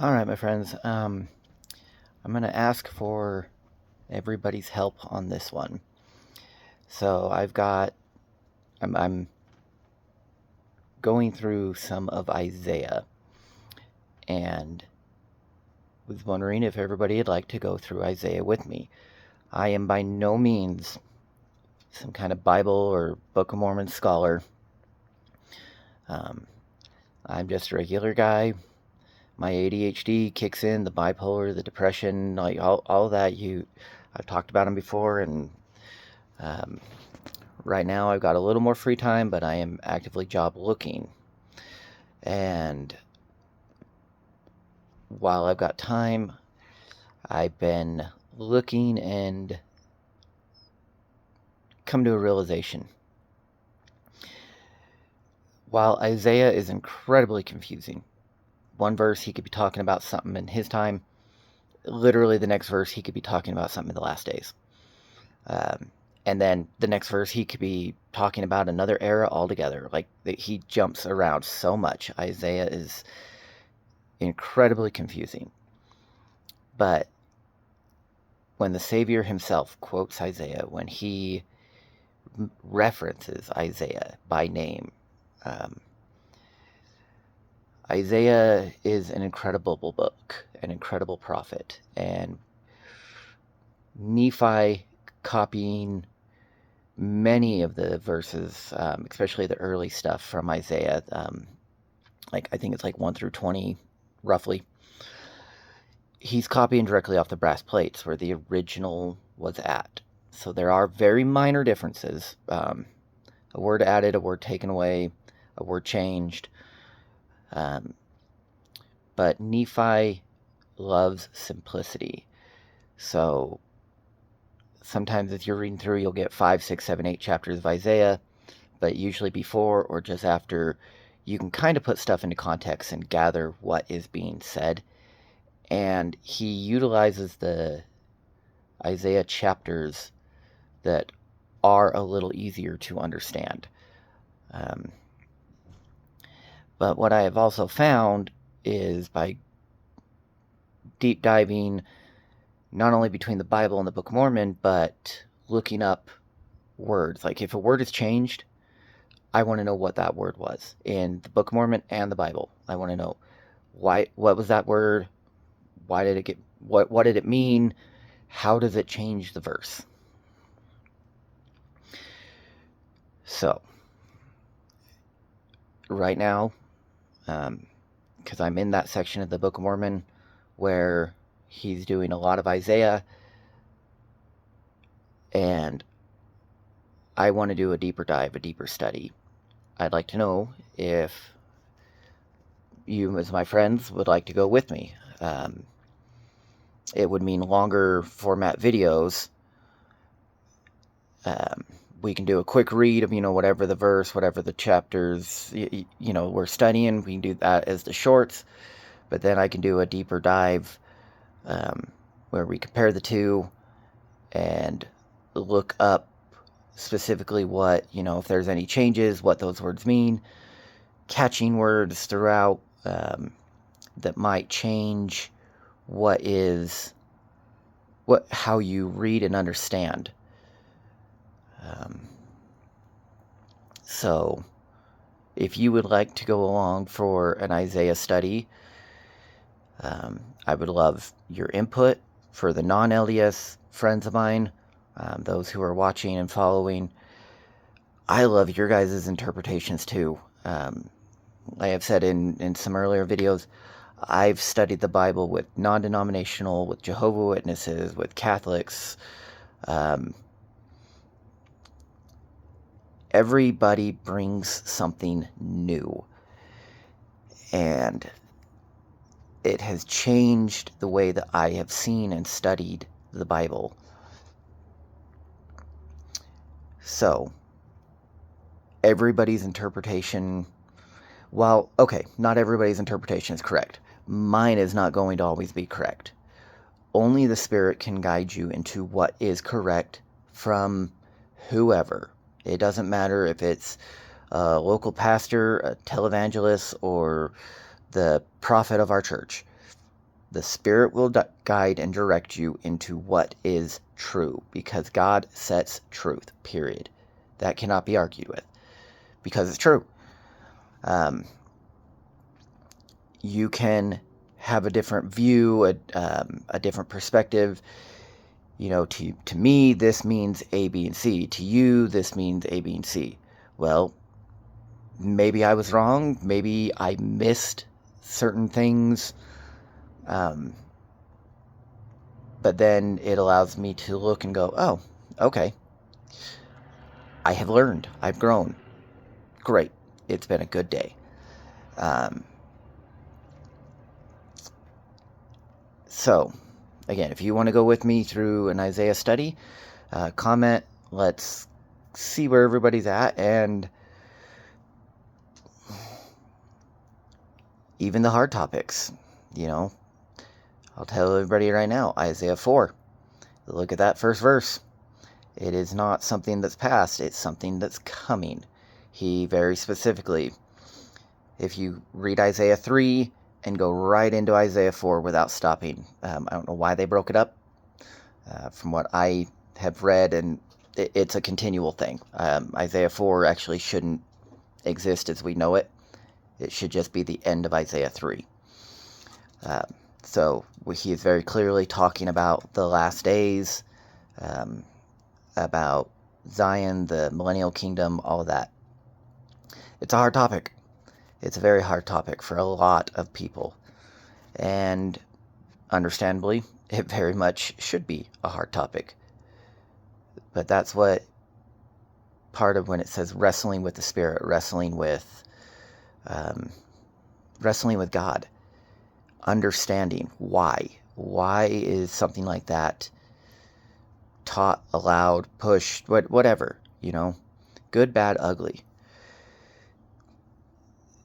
All right, my friends. I'm going to ask for everybody's help on this one. So I'm going through some of Isaiah and was wondering if everybody would like to go through Isaiah with me. I am by no means some kind of Bible or Book of Mormon scholar. Um, I'm just a regular guy. My ADHD kicks in, the bipolar, the depression, like all that. I've talked about them before, and um, right now I've got a little more free time, but I am actively job looking. And while I've got time, I've been looking and come to a realization. While Isaiah is incredibly confusing, one verse he could be talking about something in his time, literally the next verse he could be talking about something in the last days. And then the next verse he could be talking about another era altogether. Like he jumps around so much. Isaiah is incredibly confusing. But when the Savior himself quotes Isaiah, when he references Isaiah by name, um, Isaiah is an incredible book, an incredible prophet, and Nephi copying many of the verses, especially the early stuff from Isaiah, like I think it's like 1 through 20, roughly. He's copying directly off the brass plates where the original was at. So there are very minor differences. A word added, a word taken away, a word changed. But Nephi loves simplicity. So sometimes if you're reading through, you'll get 5, 6, 7, 8 chapters of Isaiah, but usually before or just after, you can kind of put stuff into context and gather what is being said. And he utilizes the Isaiah chapters that are a little easier to understand. But what I have also found is by deep diving not only between the Bible and the Book of Mormon, but looking up words. Like if a word is changed, I want to know what that word was in the Book of Mormon and the Bible. I want to know what was that word? Why did it get, what did it mean? How does it change the verse? So, right now, because I'm in that section of the Book of Mormon where he's doing a lot of Isaiah, and I want to do a deeper dive, a deeper study. I'd like to know if you, as my friends, would like to go with me. It would mean longer format videos. We can do a quick read of, whatever the verse, whatever the chapters, we're studying. We can do that as the shorts, but then I can do a deeper dive where we compare the two and look up specifically what, if there's any changes, what those words mean, catching words throughout that might change how you read and understand. So, if you would like to go along for an Isaiah study, I would love your input for the non-LDS friends of mine, those who are watching and following. I love your guys' interpretations too. I have said in some earlier videos, I've studied the Bible with non-denominational, with Jehovah's Witnesses, with Catholics. Everybody brings something new. And it has changed the way that I have seen and studied the Bible. So, everybody's interpretation, not everybody's interpretation is correct. Mine is not going to always be correct. Only the Spirit can guide you into what is correct from whoever. It doesn't matter if it's a local pastor, a televangelist, or the prophet of our church. The Spirit will guide and direct you into what is true, because God sets truth, period. That cannot be argued with, because it's true. You can have a different view, a different perspective. To me, this means A, B, and C. To you, this means A, B, and C. Well, maybe I was wrong. Maybe I missed certain things. But then it allows me to look and go, oh, okay. I have learned. I've grown. Great. It's been a good day. So, again, if you want to go with me through an Isaiah study, comment. Let's see where everybody's at, and even the hard topics. I'll tell everybody right now, Isaiah 4. Look at that first verse. It is not something that's past, it's something that's coming. He very specifically, if you read Isaiah 3 and go right into Isaiah 4 without stopping, I don't know why they broke it up. From what I have read, and it's a continual thing. Isaiah 4 actually shouldn't exist as we know it. It should just be the end of Isaiah 3. So he is very clearly talking about the last days, about Zion, the millennial kingdom, all of that. It's a hard topic. It's a very hard topic for a lot of people. And understandably, it very much should be a hard topic. But that's what part of when it says wrestling with the Spirit, wrestling with God, understanding why. Why is something like that taught, allowed, pushed, whatever, good, bad, ugly.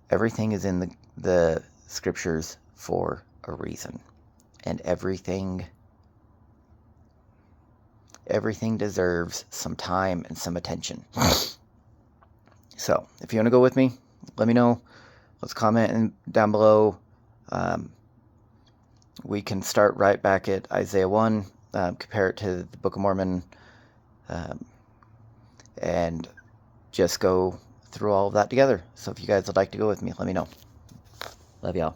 Everything is in the scriptures for a reason, and everything deserves some time and some attention. So, if you want to go with me, let me know. Let's comment down below. We can start right back at Isaiah 1, compare it to the Book of Mormon, and just go through all of that together. So if you guys would like to go with me, let me know. Love y'all.